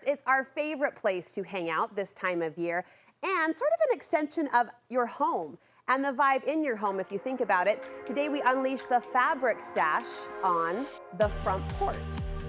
It's our favorite place to hang out this time of year and sort of an extension of your home and the vibe in your home if you think about it. Today we unleash the fabric stash on the front porch.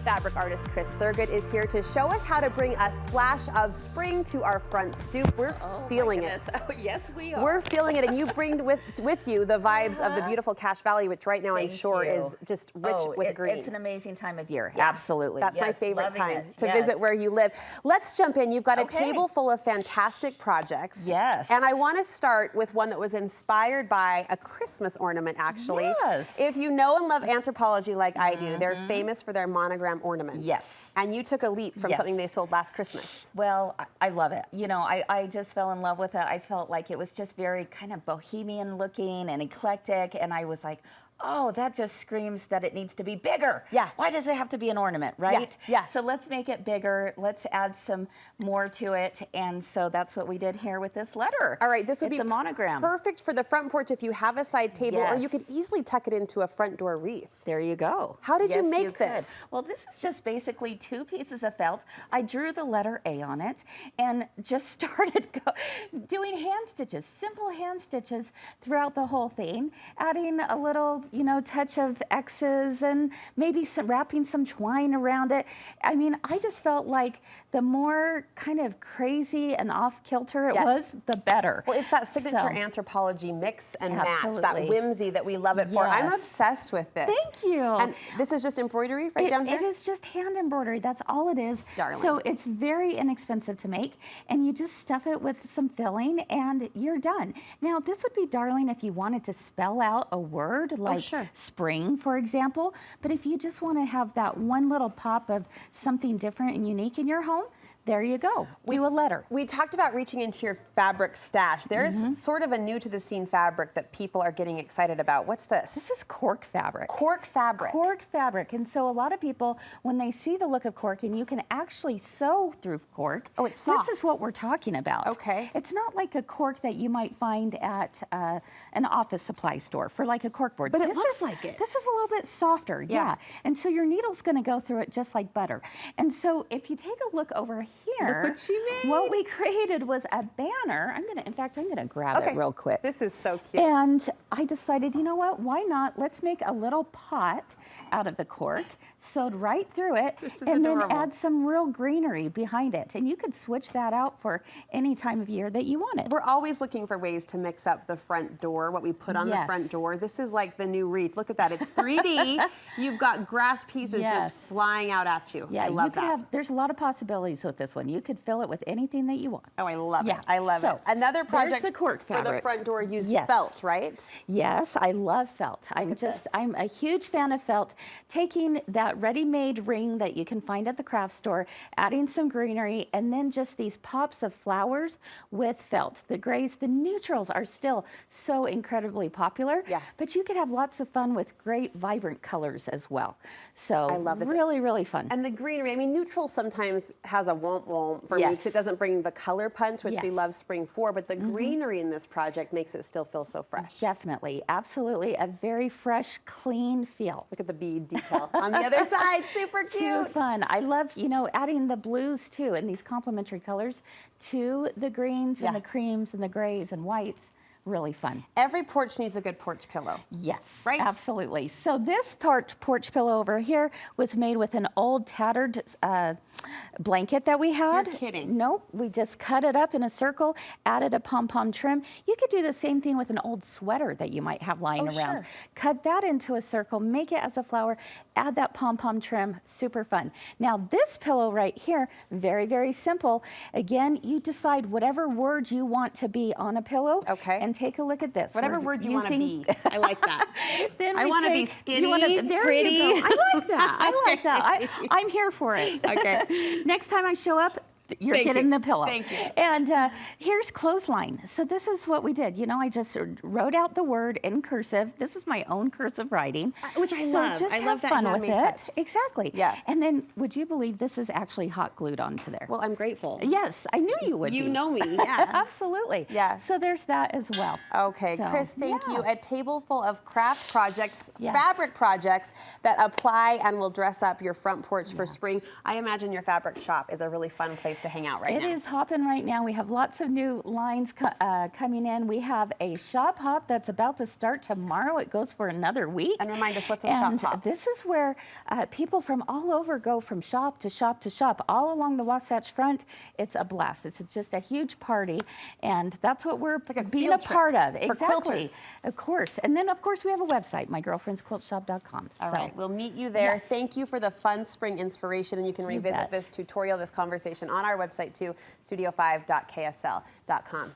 Fabric artist Chris Thurgood is here to show us how to bring a splash of spring to our front stoop. We're feeling it. Oh, yes, we are. We're feeling it, and you bring with you the vibes of the beautiful Cache Valley, which right now I'm sure is just rich with green. It's an amazing time of year. Yeah. Absolutely. That's my favorite time to visit where you live. Let's jump in. You've got a table full of fantastic projects. Yes. And I want to start with one that was inspired by a Christmas ornament, actually. Yes. If you know and love anthropology like I do, they're famous for their monogram ornaments. Yes. And you took a leap from something they sold last Christmas. Well, I love it. You know, I just fell in love with it. I felt like it was just very kind of bohemian looking and eclectic. And I was like, oh, that just screams that it needs to be bigger. Yeah. Why does it have to be an ornament, right? Yeah. So let's make it bigger. Let's add some more to it. And so that's what we did here with this letter. All right, this would be a monogram. Perfect for the front porch if you have a side table, or you could easily tuck it into a front door wreath. There you go. How did you make this? Well, this is just basically 2 pieces of felt. I drew the letter A on it and just started doing hand stitches, simple hand stitches throughout the whole thing, adding a little, you know, touch of X's and maybe wrapping some twine around it. I mean, I just felt like the more kind of crazy and off-kilter it was, the better. Well, it's that signature anthropology mix and match, that whimsy that we love it for. I'm obsessed with this. Thank you. And this is just embroidery down here? It is just hand embroidery. That's all it is. Darling. So it's very inexpensive to make, and you just stuff it with some filling, and you're done. Now, this would be darling if you wanted to spell out a word like spring, for example. But if you just want to have that one little pop of something different and unique in your home, there you go. Do a letter. We talked about reaching into your fabric stash. There's sort of a new to the scene fabric that people are getting excited about. What's this? This is cork fabric. Cork fabric. Cork fabric. And so a lot of people, when they see the look of cork, and you can actually sew through cork. Oh, it's soft. This is what we're talking about. Okay. It's not like a cork that you might find at an office supply store for like a cork board. But it looks like it. This is a little bit softer, yeah. And so your needle's going to go through it just like butter. And so if you take a look over here, look what she made. What we created was a banner. In fact, I'm gonna grab it real quick. This is so cute. And I decided, you know what, why not? Let's make a little pot out of the cork, sewed right through it, and then add some real greenery behind it. And you could switch that out for any time of year that you wanted. We're always looking for ways to mix up the front door, what we put on the front door. This is like the new wreath. Look at that, it's 3D. You've got grass pieces just flying out at you. Yeah, I love that. There's a lot of possibilities with this one. You could fill it with anything that you want. Oh, I love it. I love it. Another project the cork fabric. For the front door used felt, right? Yes, I love felt. I'm a huge fan of felt. Taking that ready-made ring that you can find at the craft store, adding some greenery, and then just these pops of flowers with felt. The grays, the neutrals are still so incredibly popular, but you could have lots of fun with great, vibrant colors as well. So I love this. Really, really fun. And the greenery, I mean, neutral sometimes has a womp-womp for me because it doesn't bring the color punch, which we love spring for, but the greenery in this project makes it still feel so fresh. Definitely, absolutely. A very fresh, clean feel. Look at the bead detail on the other side, super cute. Too fun. I love, you know, adding the blues too and these complementary colors to the greens and the creams and the grays and whites. Really fun. Every porch needs a good porch pillow. Yes, right? Absolutely. So this porch pillow over here was made with an old tattered blanket that we had. You're kidding. Nope. We just cut it up in a circle, added a pom-pom trim. You could do the same thing with an old sweater that you might have lying around. Sure. Cut that into a circle, make it as a flower, add that pom-pom trim. Super fun. Now this pillow right here, very, very simple. Again, you decide whatever word you want to be on a pillow. Okay. And take a look at this. Whatever word you want to be. I like that. Then I want to be skinny, pretty. You go. I like that. I like that. I'm here for it. Okay. Next time I show up, you're Thank getting you. the pillow. Thank you. And here's clothesline. So this is what we did. You know, I just wrote out the word in cursive. This is my own cursive writing. Which I so love. Just I have love that fun with handmade it. touch. Exactly. Yeah. And then, would you believe this is actually hot glued onto there? Well, I'm grateful. Yes, I knew you would You be. know me, yeah. Absolutely. Yeah. So there's that as well. Okay, So, Chris, thank yeah. you. A table full of craft projects, Yes. fabric projects that apply and will dress up your front porch for spring. I imagine your fabric shop is a really fun place to hang out right now. It is hopping right now. We have lots of new lines coming in. We have a shop hop that's about to start tomorrow. It goes for another week. And remind us, what's a and shop hop? This is where people from all over go from shop to shop to shop, all along the Wasatch Front. It's a blast. It's just a huge party, and that's what we're like a being a field trip part of. for Exactly. quilters. Of course. And then, of course, we have a website, mygirlfriendsquiltshop.com. All so. right, we'll meet you there. Yes. Thank you for the fun spring inspiration, and you can revisit bet. this tutorial, this conversation on our website too, studio5.ksl.com.